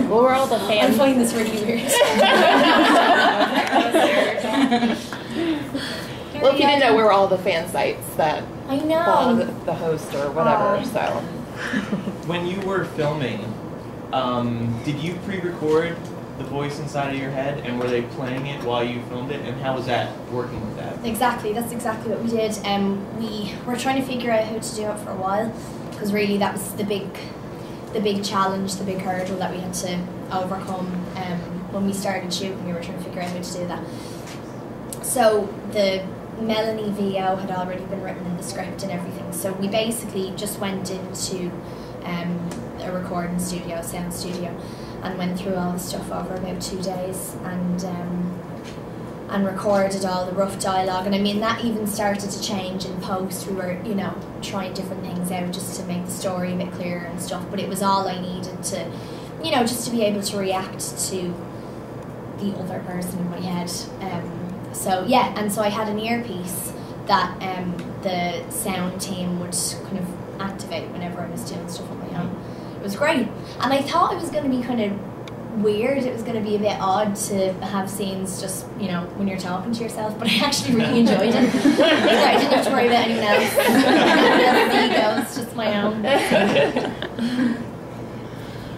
Well, we're all the I'm fans. finding this really weird. Well, if you didn't know, we were all the fan sites that I know. follow the host or whatever, so. When you were filming, did you pre-record the voice inside of your head, and were they playing it while you filmed it, and how was that working with that? Exactly, that's exactly what we did. We were trying to figure out how to do it for a while, because really that was the big challenge, the big hurdle that we had to overcome. When we started shooting, we were trying to figure out how to do that. So the Melanie VO had already been written in the script and everything, so we basically just went into a recording studio, sound studio, and went through all the stuff over about 2 days and recorded all the rough dialogue. And I mean, that even started to change in post. We were, trying different things out just to make the story a bit clearer and stuff, but it was all I needed to, just to be able to react to the other person in my head. So I had an earpiece that the sound team would kind of activate whenever I was doing stuff on my own. It was great, and I thought it was going to be kind of weird. It was going to be a bit odd to have scenes just when you're talking to yourself, but I actually really enjoyed it. I didn't have to worry about anyone else. It's just my own.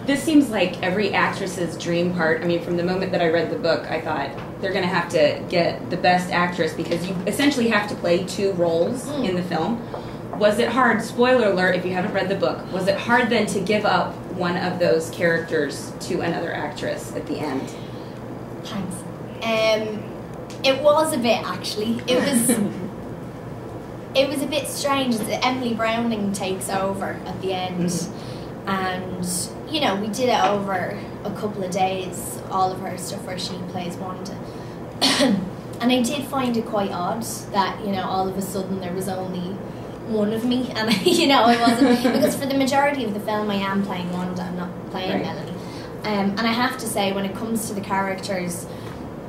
This seems like every actress's dream part. I mean, from the moment that I read the book, I thought they're going to have to get the best actress, because you essentially have to play 2 roles in the film. Was it hard, spoiler alert if you haven't read the book, was it hard then to give up one of those characters to another actress at the end? Thanks. It was a bit, actually. It was a bit strange. Emily Browning takes over at the end, and we did it over a couple of days, all of her stuff where she plays Wanda. And I did find it quite odd that all of a sudden there was only one of me, and I wasn't, because for the majority of the film I am playing Wanda, I'm not playing Melanie. And I have to say, when it comes to the characters,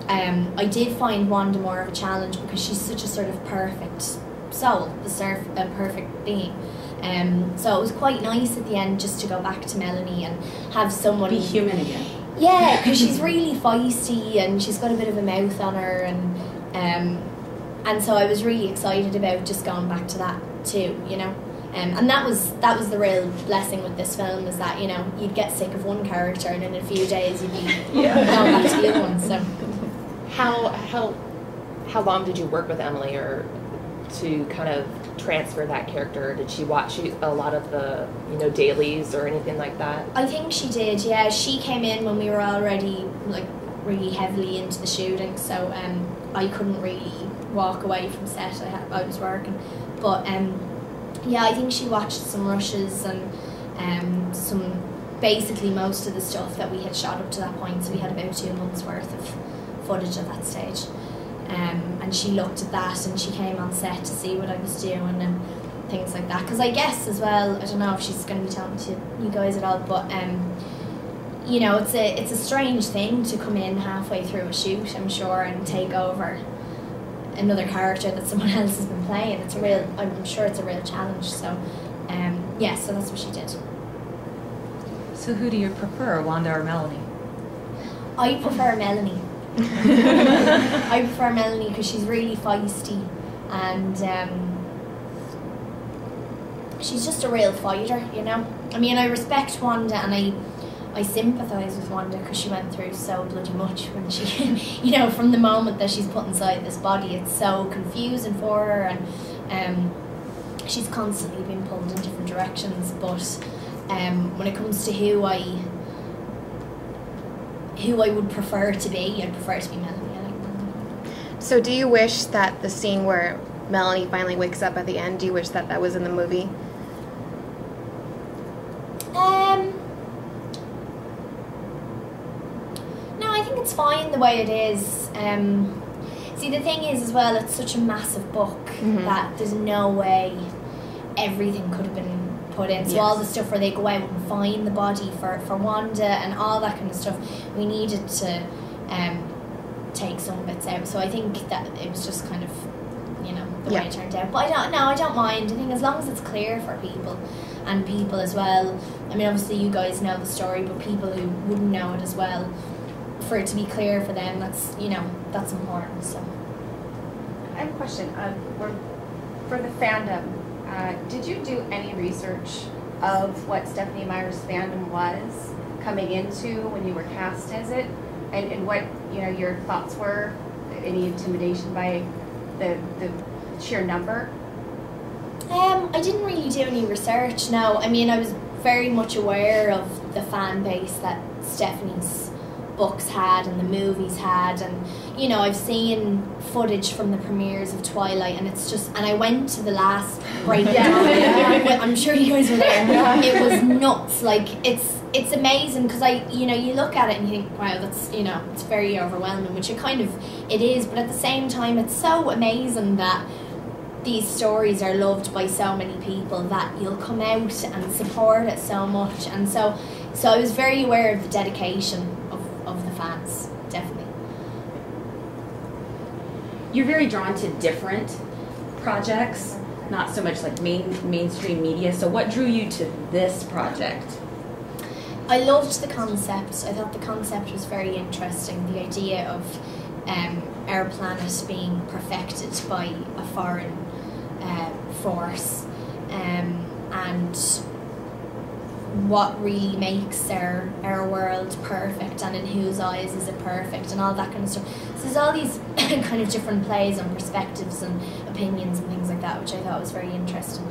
I did find Wanda more of a challenge, because she's such a sort of perfect soul, a perfect being. So it was quite nice at the end just to go back to Melanie and have someone be human again. Yeah, because she's really feisty and she's got a bit of a mouth on her, and so I was really excited about just going back to that too, and that was the real blessing with this film, is that you'd get sick of one character and in a few days you'd be going back to the other one. So How long did you work with Emily, or to kind of transfer that character? Did she watch a lot of the dailies or anything like that? I think she did, yeah. She came in when we were already really heavily into the shooting, so I couldn't really walk away from set. I was working, but I think she watched some rushes and basically most of the stuff that we had shot up to that point. So we had about 2 months worth of footage at that stage. And she looked at that, and she came on set to see what I was doing and things like that. Because I guess as well, I don't know if she's going to be telling to you guys at all, but it's a strange thing to come in halfway through a shoot, I'm sure, and take over another character that someone else has been playing. I'm sure it's a real challenge. So so that's what she did. So who do you prefer, Wanda or Melanie? I prefer Melanie. I prefer Melanie because she's really feisty, and she's just a real fighter, I mean, I respect Wanda, and I sympathise with Wanda because she went through so bloody much when she, from the moment that she's put inside this body, it's so confusing for her, and she's constantly being pulled in different directions. But when it comes to who I would prefer to be, I'd prefer to be Melanie. I like Melanie. So do you wish that the scene where Melanie finally wakes up at the end, do you wish that was in the movie? No, I think it's fine the way it is. See, the thing is as well, it's such a massive book that there's no way everything could have been put in. So all the stuff where they go out and find the body for Wanda and all that kind of stuff, we needed to take some bits out. So I think that it was just kind of, the way it turned out. But I don't mind. I think as long as it's clear for people, and people as well. I mean, obviously you guys know the story, but people who wouldn't know it as well, for it to be clear for them, that's, you know, that's important. So I have a question. For the fandom, did you do any research of what Stephenie Meyer's fandom was coming into when you were cast as it, and what, you know, your thoughts were? Any intimidation by the sheer number? I didn't really do any research, no. I mean, I was very much aware of the fan base that Stephenie's books had and the movies had, and, you know, I've seen footage from the premieres of Twilight, and it's just, and I went to the last breakdown. I'm sure you guys were there. It was nuts. Like, it's amazing, because you know, you look at it and you think, wow, that's, you know, it's very overwhelming, which it is, but at the same time, it's so amazing that these stories are loved by so many people that you'll come out and support it so much. And so I was very aware of the dedication of the fans, definitely. You're very drawn to different projects, not so much like mainstream media. So what drew you to this project? I loved the concept. I thought the concept was very interesting. The idea of our planet being perfected by a foreign force, and what really makes our world perfect, and in whose eyes is it perfect, and all that kind of stuff. So there's all these kind of different plays and perspectives and opinions and things like that, which I thought was very interesting.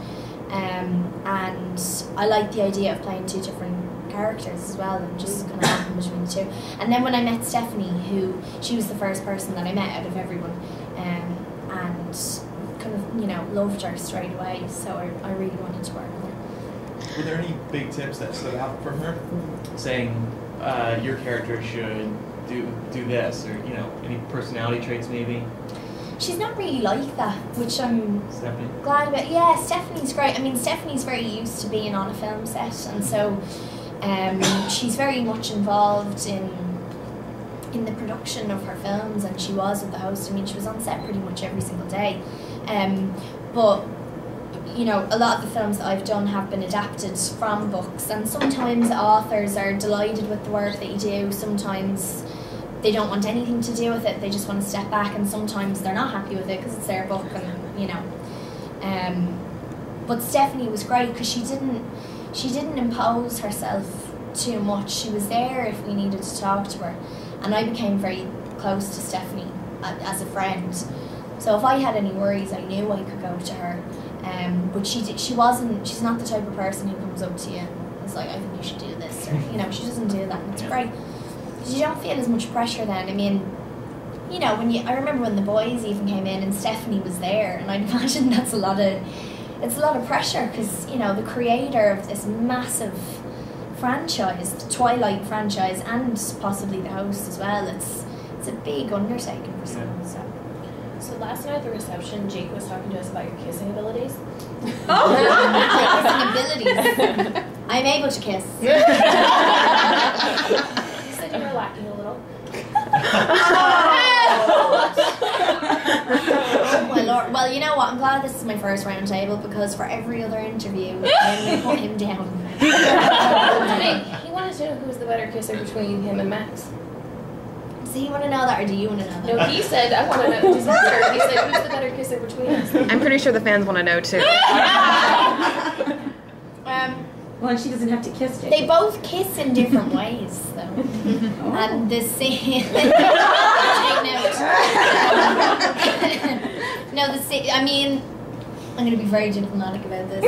And I like the idea of playing two different characters as well, and just kind of hopping between the two. And then when I met Stephenie, she was the first person that I met out of everyone, and kind of, you know, loved her straight away, so I really wanted to work with her. Were there any big tips that stood out from her, saying your character should do this, or, you know, any personality traits maybe? She's not really like that, which I'm Stephenie? glad about. Yeah, Stephenie's great. I mean, Stephenie's very used to being on a film set, and so she's very much involved in the production of her films, and she was with the host. I mean, she was on set pretty much every single day. But, you know, a lot of the films that I've done have been adapted from books, and sometimes authors are delighted with the work that you do, sometimes they don't want anything to do with it, they just want to step back, and sometimes they're not happy with it because it's their book, and, you know. But Stephenie was great because she didn't impose herself too much. She was there if we needed to talk to her, and I became very close to Stephenie as a friend. So if I had any worries, I knew I could go to her. But she's not the type of person who comes up to you and is like, I think you should do this, or, you know, she doesn't do that, and it's great. Because you don't feel as much pressure then. I mean, you know, I remember when The Boys even came in and Stephenie was there, and I'd imagine it's a lot of pressure, because, you know, the creator of this massive franchise, the Twilight franchise, and possibly the host as well, it's a big undertaking for someone. So last night at the reception, Jake was talking to us about your kissing abilities. Kissing abilities. I'm able to kiss. He said you were lacking a little. Oh my lord. Well, you know what? I'm glad this is my first round table, because for every other interview, I'm going to put him down. He wanted to know who was the better kisser between him and Max. So you want to know that, or do you want to know that? No, he said, I want to know. He said, who's the better kisser between us? I'm pretty sure the fans want to know too. Well, and she doesn't have to kiss Jake. They both kiss in different ways, though. And the scene. No, the scene. I mean, I'm going to be very diplomatic about this.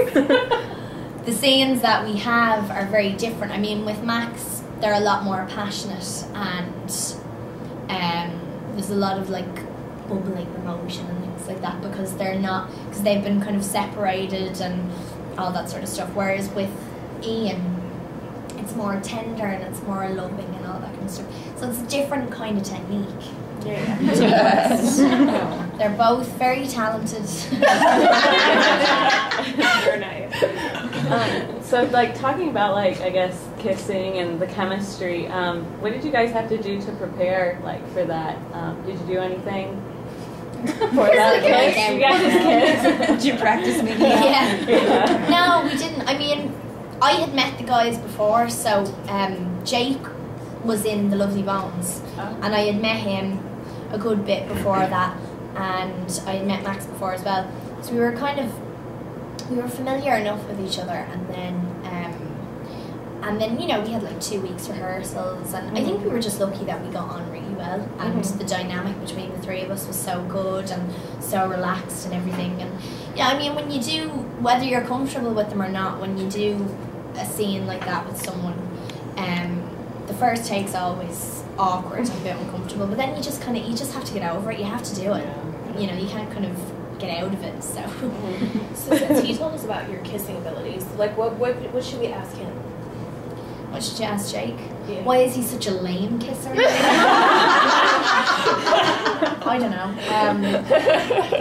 The scenes that we have are very different. I mean, with Max, they're a lot more passionate, and there's a lot of like bubbling emotion and things like that, because they've been kind of separated and all that sort of stuff. Whereas with Ian, it's more tender and it's more loving and all that kind of stuff. So it's a different kind of technique. They're both very talented. Very nice. So, like, talking about, like, I guess, kissing and the chemistry, what did you guys have to do to prepare, like, for that? Did you do anything? For that kiss. You guys kiss. Did you practice making out? Yeah. No, we didn't. I mean, I had met the guys before, so Jake was in The Lovely Bones, and I had met him a good bit before that, and I had met Max before as well. So we were familiar enough with each other, and then you know, we had like 2 weeks rehearsals, and I think we were just lucky that we got on really well, and the dynamic between the three of us was so good and so relaxed and everything. And yeah, I mean, when you do, whether you're comfortable with them or not, when you do a scene like that with someone, the first take's always awkward and a bit uncomfortable, but then you just have to get over it. You have to do it. You know, you can't kind of get out of it. So, So since he told us about your kissing abilities, like what should we ask him? what should you ask Jake? Yeah. Why is he such a lame kisser? I don't know.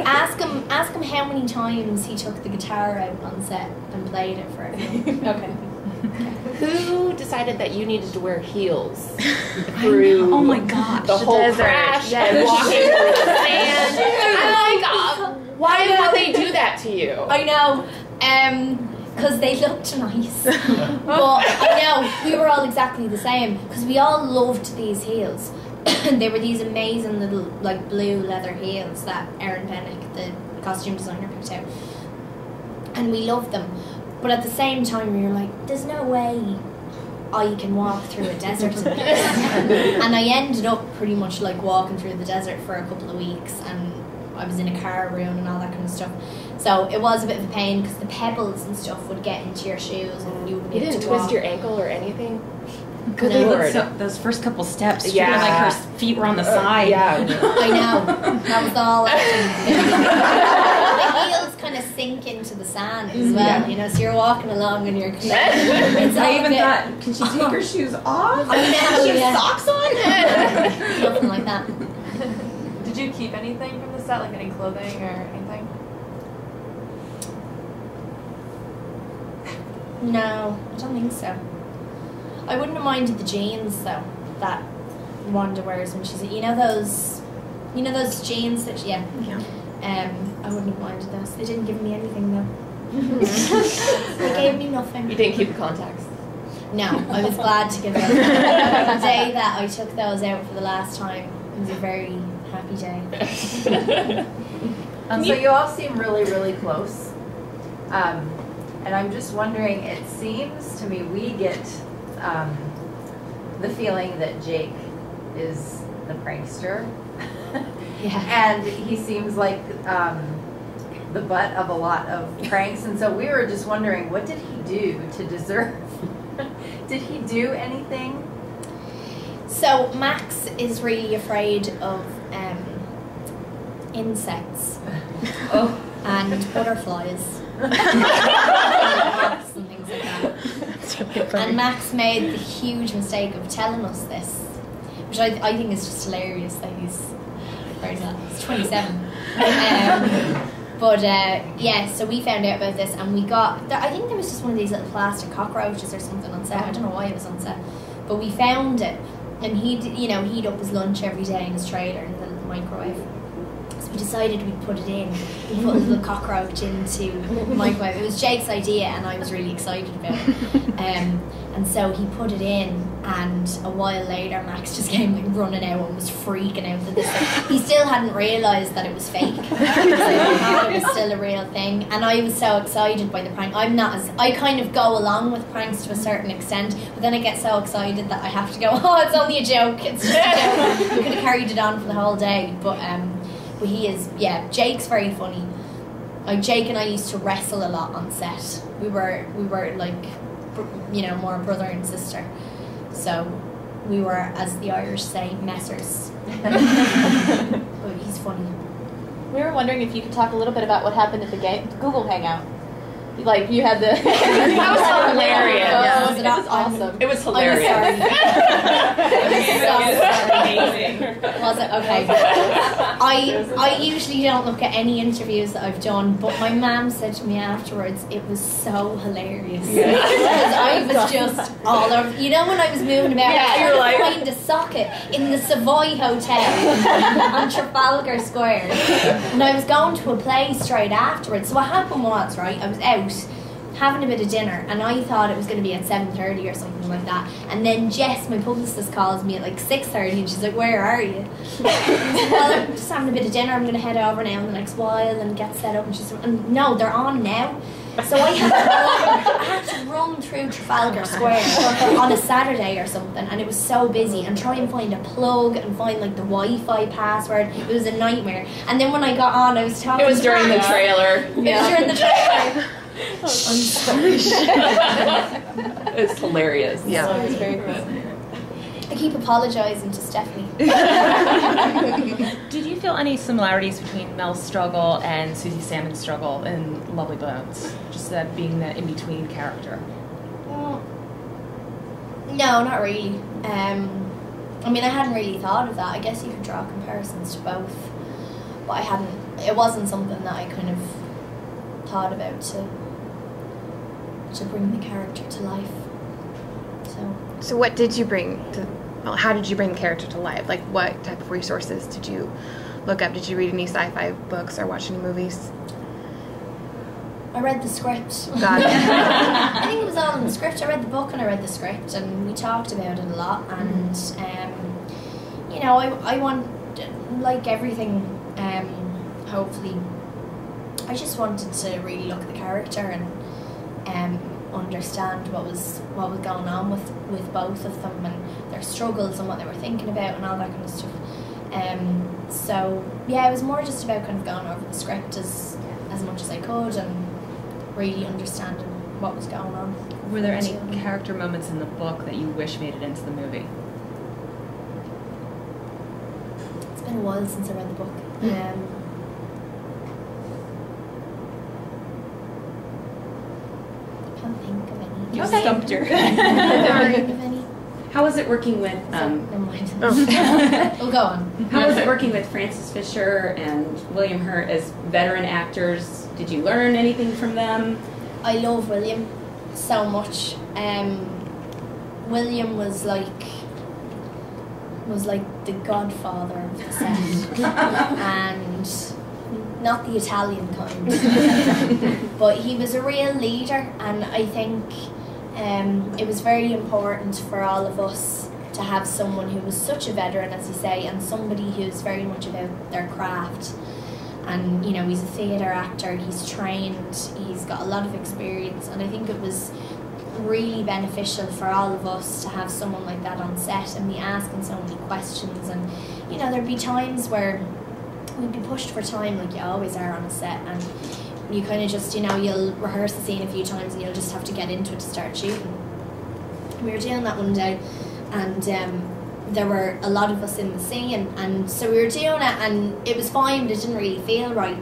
Ask him how many times he took the guitar out on set and played it for everyone. Okay. Who decided that you needed to wear heels through Oh my gosh. the whole desert. crash and walking through the sand? I'm like, why would they do that to you? I know, because they looked nice. But I know, we were all exactly the same, because we all loved these heels. They were these amazing little, like, blue leather heels that Erin Pennick, the costume designer, picked out. And we loved them. But at the same time, we were like, there's no way I can walk through a desert in this. And I ended up pretty much like walking through the desert for a couple of weeks, and I was in a car room and all that kind of stuff. So it was a bit of a pain, because the pebbles and stuff would get into your shoes and you wouldn't be You able didn't to twist walk. your ankle or anything? Good No. Lord. Those first couple steps, she Yeah. felt like her feet were on the side. Yeah. I know. That was all. The heels kind of sink into the sand as well, you know. So you're walking along and you're. It's all I a even bit- thought, can she take her shoes off? I know, She has yeah. socks on? Nothing like that. Did you keep anything from the set, like any clothing or anything? No, I don't think so. I wouldn't have minded the jeans though that Wanda wears when she's, you know those jeans that I wouldn't have minded those. They didn't give me anything though. They gave me nothing. You didn't keep the contacts. No, I was glad to give them. The day that I took those out for the last time, it was a very happy day. So you all seem really, really close. And I'm just wondering, it seems to me we get the feeling that Jake is the prankster. Yeah. And he seems like the butt of a lot of pranks. And so we were just wondering, what did he do to deserve? Did he do anything? So Max is really afraid of insects and butterflies. Moths and things like that. And Max made the huge mistake of telling us this, which I think is just hilarious that he's, where is that? He's 27. Yeah, so we found out about this, and we got, I think there was just one of these little plastic cockroaches or something on set. I don't know why it was on set, but we found it, and he'd heat up his lunch every day in his trailer in the microwave. So we decided we'd put it in. We put a little cockroach into the microwave. It was Jake's idea, and I was really excited about it. And so he put it in, and a while later, Max just came like running out and was freaking out that this thing. He still hadn't realised that it was fake. So he thought it was still a real thing. And I was so excited by the prank. I kind of go along with pranks to a certain extent, but then I get so excited that I have to go, oh, it's only a joke. It's just a joke. We could have carried it on for the whole day. But he is, Jake's very funny. Like, Jake and I used to wrestle a lot on set. We were like, more brother and sister. So we were, as the Irish say, messers. But he's funny. We were wondering if you could talk a little bit about what happened at the Google Hangout. Like, you had the... That was hilarious. Yeah. This is awesome. awesome. It was hilarious. I'm sorry. Amazing. Was it? Okay. I usually don't look at any interviews that I've done, but my mum said to me afterwards, it was so hilarious. Because I was just all over. You know when I was moving about, Yeah, I you're was like- find a socket in the Savoy Hotel on Trafalgar Square. And I was going to a play straight afterwards. So what happened was, right, I was out having a bit of dinner and I thought it was going to be at 7:30 or something like that, and then Jess, my publicist, calls me at like 6:30 and she's like, where are you? Well, I'm just having a bit of dinner, I'm going to head over now in the next while and get set up, and she's like, no, they're on now. So I had to run through Trafalgar Square on a Saturday or something, and it was so busy, and try and find a plug and find like the Wi-Fi password. It was a nightmare. And then when I got on, I was talking It was to during the Matt. trailer. It was during the trailer. I'm sorry. It's hilarious. Yeah. It was very funny. I keep apologising to Stephanie. Did you feel any similarities between Mel's struggle and Susie Salmon's struggle in Lovely Bones? Just that being that in-between character. No, not really. I mean, I hadn't really thought of that. I guess you could draw comparisons to both, but I hadn't. It wasn't something that I kind of thought about to bring the character to life. So what did you bring to, well, how did you bring the character to life? Like what type of resources did you look up? Did you read any sci-fi books or watch any movies? I read the script. Got it. I think it was all in the script. I read the book and I read the script, and we talked about it a lot. And you know, I want, like everything, hopefully, I just wanted to really look at the character and understand what was going on with both of them and their struggles and what they were thinking about and all that kind of stuff. So yeah, it was more just about kind of going over the script as much as I could and really understanding what was going on. Were there any character moments in the book that you wish made it into the movie? It's been a while since I read the book. I can't think of any. You stumped her. I can't think of any. How was it working with? Never mind. We'll go on. How was it working with Frances Fisher and William Hurt as veteran actors? Did you learn anything from them? I love William so much. William was like the godfather of the set, and not the Italian kind, but he was a real leader, and I think it was very important for all of us to have someone who was such a veteran, as you say, and somebody who's very much about their craft. And you know, he's a theatre actor, he's trained, he's got a lot of experience, and I think it was really beneficial for all of us to have someone like that on set and be asking so many questions. And you know, there'd be times where we'd be pushed for time, like you always are on a set, and you kind of just, you know, you'll rehearse the scene a few times and you'll just have to get into it to start shooting. We were doing that one day, and there were a lot of us in the scene, and so we were doing it, and it was fine, but it didn't really feel right.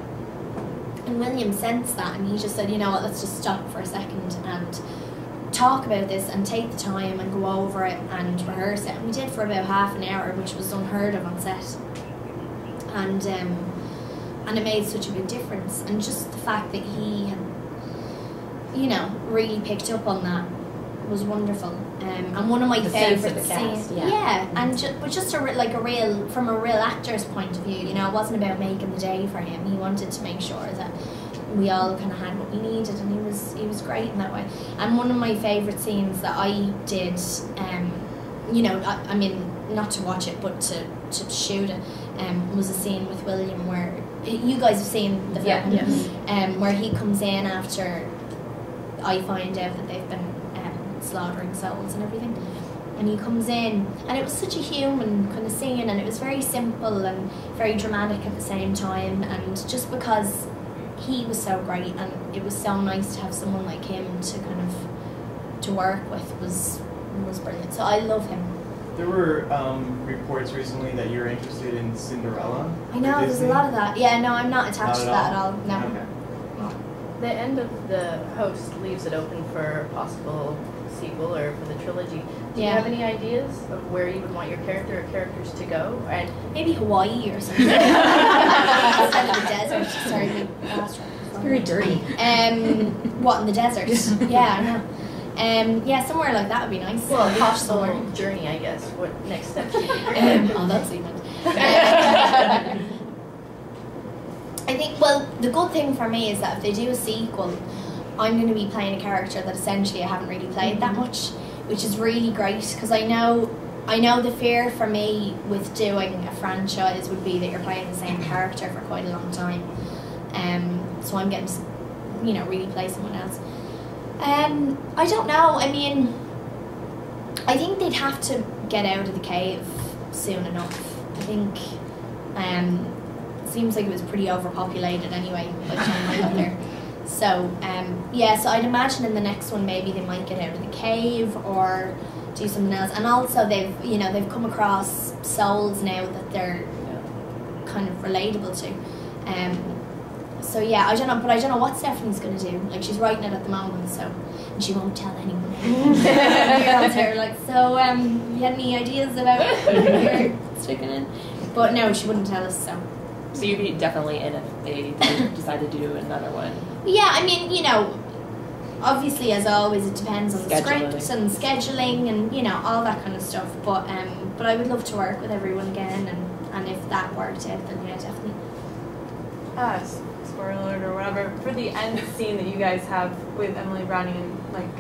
And William sensed that, and he just said, you know what, let's just stop for a second and talk about this and take the time and go over it and rehearse it. And we did for about half an hour, which was unheard of on set. And it made such a big difference. And just the fact that he had, you know, really picked up on that was wonderful. And one of my The sense of favourite the cast, scenes, yeah. and just a real, from a real actor's point of view, you know, it wasn't about making the day for him. He wanted to make sure that we all kind of had what we needed, and he was great in that way. And one of my favourite scenes that I did, you know, I mean, not to watch it, but to shoot it, was a scene with William where you guys have seen the film, where he comes in after I find out that they've been slaughtering souls and everything, and he comes in, and it was such a human kind of scene, and it was very simple and very dramatic at the same time, and just because he was so great and it was so nice to have someone like him to kind of to work with was brilliant. So I love him. There were reports recently that you're interested in Cinderella. I know, there's a lot of that. Yeah, no, I'm not attached Not to at that at all? all. No. Okay. The end of the host leaves it open for possible sequel or for the trilogy, do you Yeah. have any ideas of where you would want your character or characters to go? And Maybe Hawaii or something. Instead of the desert. Sorry, big fast It's very dirty. What, in the desert? Yeah, I know. Yeah, somewhere like that would be nice. well, Posh somewhere. possible journey, I guess. What next steps do you think? Oh, that's even. I think, well, the good thing for me is that if they do a sequel, I'm going to be playing a character that essentially I haven't really played that much, which is really great because I know the fear for me with doing a franchise would be that you're playing the same character for quite a long time. So I'm getting to, really play someone else. I don't know. I mean, I think they'd have to get out of the cave soon enough. I think it seems like it was pretty overpopulated anyway by the time I got there. So so I'd imagine in the next one maybe they might get out of the cave or do something else. And also they've come across souls now that they're kind of relatable to. So yeah, I don't know what Stephanie's going to do. Like, she's writing it at the moment, and she won't tell anyone. Her like, so you had any ideas about her sticking in? But no, she wouldn't tell us. So you'd be definitely in if they decided to do another one. Yeah, I mean, obviously as always, it depends on the Scheduling. script and scheduling and all that kind of stuff. But I would love to work with everyone again, and if that worked out, then yeah, definitely. Spoiler alert or whatever, for the end scene that you guys have with Emily Browning and like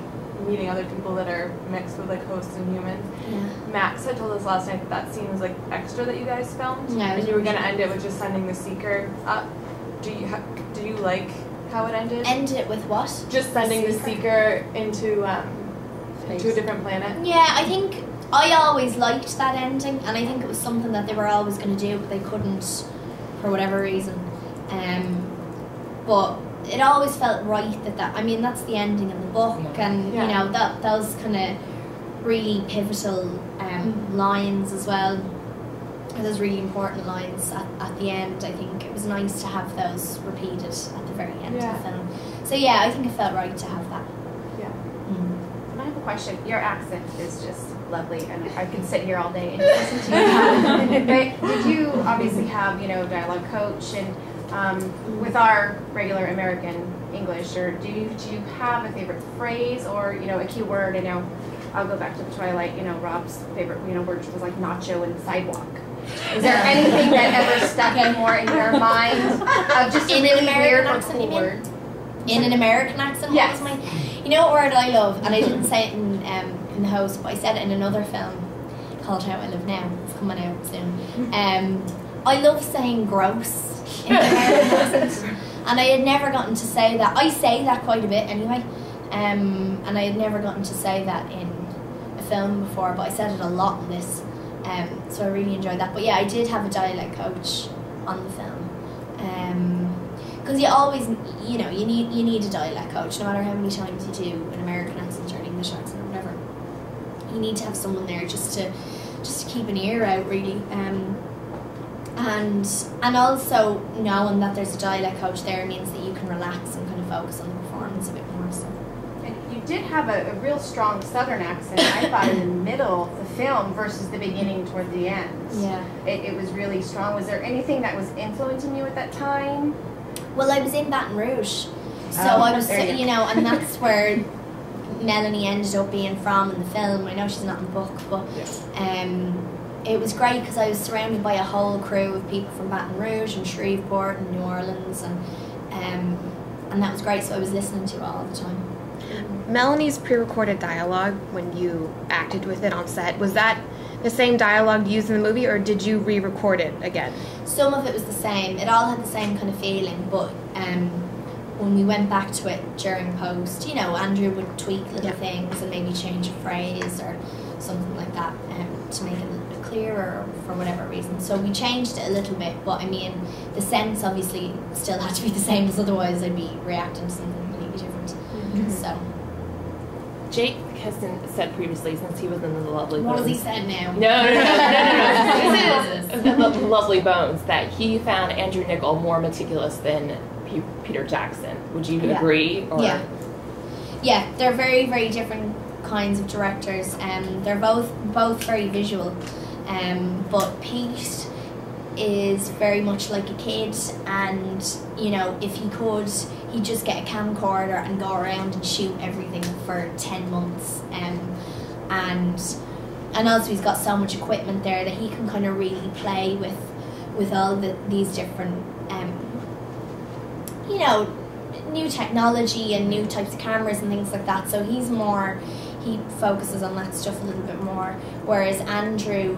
meeting other people that are mixed with like hosts and humans. Yeah. Max had told us last night that scene was like extra that you guys filmed, Yeah, and you were gonna end it with just sending the seeker up. Do you like how it ended? End it with what? Just sending the seeker into a different planet. Yeah, I think I always liked that ending, and I think it was something that they were always going to do, but they couldn't for whatever reason. But it always felt right that I mean, that's the ending in the book, and that those kind of really pivotal lines as well. Those really important lines at the end. I think it was nice to have those repeated at the very end of the film. So yeah, I think it felt right to have that. Yeah. And I have a question. Your accent is just lovely, and I could sit here all day and listen to you. But did you obviously have, dialogue coach and with our regular American English, or do you have a favorite phrase or a key word? I know I'll go back to the Twilight. Rob's favorite word was like nacho and sidewalk. Is there anything that ever stuck more in your mind of just a really weird or cool word? In an American accent? Yes. What word I love, and I didn't say it in the host, but I said it in another film called How I Live Now. It's coming out soon. I love saying gross in an American accent, and I had never gotten to say that. I say that quite a bit anyway, and I had never gotten to say that in a film before, but I said it a lot in this. So I really enjoyed that. But yeah, I did have a dialect coach on the film. Because you always, you need a dialect coach, no matter how many times you do an American accent or an English accent or whatever. You need to have someone there just to keep an ear out, really. And also knowing that there's a dialect coach there means that you can relax and kind of focus on the performance a bit more. So. And you did have a real strong Southern accent, I thought, in the middle of the film versus the beginning toward the end. Yeah. It was really strong. Was there anything that was influencing you at that time? Well, I was in Baton Rouge, so I was, and that's where Melanie ended up being from in the film. I know she's not in the book, but it was great because I was surrounded by a whole crew of people from Baton Rouge and Shreveport and New Orleans, and that was great. So I was listening to it all the time. Melanie's pre-recorded dialogue when you acted with it on set, was that the same dialogue used in the movie, or did you re-record it again? Some of it was the same. It all had the same kind of feeling, but when we went back to it during post, Andrew would tweak little things and maybe change a phrase or something like that to make it a little bit clearer for whatever reason. So we changed it a little bit, but I mean, the sense obviously still had to be the same, because otherwise I'd be reacting to something completely different. Mm-hmm. So. Jake has said previously, since he was in the Lovely Bones. What has he said now? No. The Lovely Bones, that he found Andrew Niccol more meticulous than Peter Jackson. Would you agree? Or? Yeah, they're very, very different kinds of directors. They're both very visual, but Pete is very much like a kid, and you know, if he could, he'd just get a camcorder and go around and shoot everything for 10 months. And also he's got so much equipment there that he can kind of really play with all these different you know, new technology and new types of cameras and things like that. So he focuses on that stuff a little bit more, whereas Andrew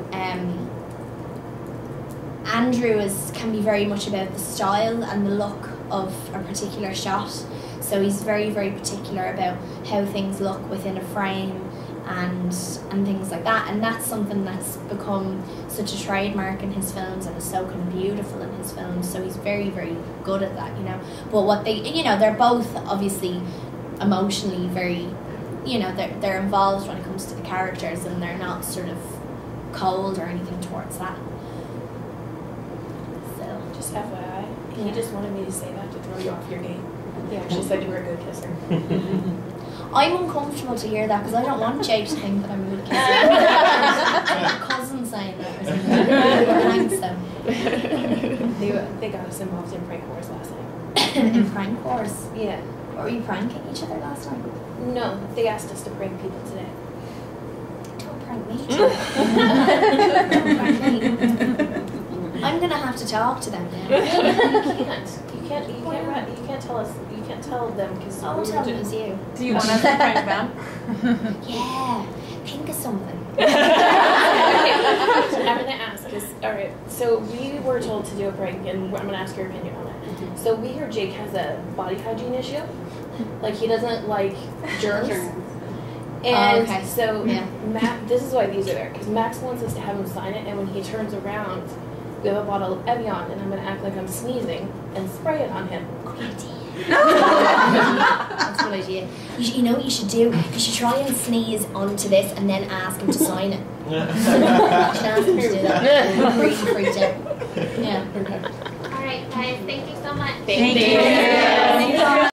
can be very much about the style and the look of a particular shot. So he's very, very particular about how things look within a frame and things like that. And that's something that's become such a trademark in his films and is so kind of beautiful in his films. So he's very, very good at that, you know. But what they, you know, they're both obviously emotionally very, you know, they're involved when it comes to the characters, and they're not sort of cold or anything towards that. So just FYI, he just wanted me to say that to throw you off your game. He actually said you were a good kisser. I'm uncomfortable to hear that because I don't want Jake to think that I'm a good kisser. Cousin saying that or something. Thanks though. They got us involved in prank wars last night. In prank wars? Yeah. Were you pranking each other last night? No, they asked us to prank people today. Don't prank me. Don't prank me. I'm gonna have to talk to them now. You can't tell us. You can't tell them because I'll tell them it's you. Do you want us to prank them? Yeah. Think of something. I'm gonna ask. All right. So we were told to do a prank, and I'm gonna ask your opinion on it. So we hear Jake has a body hygiene issue. Like he doesn't like germs. And so Max, this is why these are there, because Max wants us to have him sign it, and when he turns around, we have a bottle of Evian, and I'm going to act like I'm sneezing and spray it on him. Good idea. That's a good idea. You know what you should do? You should try and sneeze onto this and then ask him to sign it. You should ask him to do that. I'm really freaked out. Yeah. All right, guys, thank you so much. Thank you.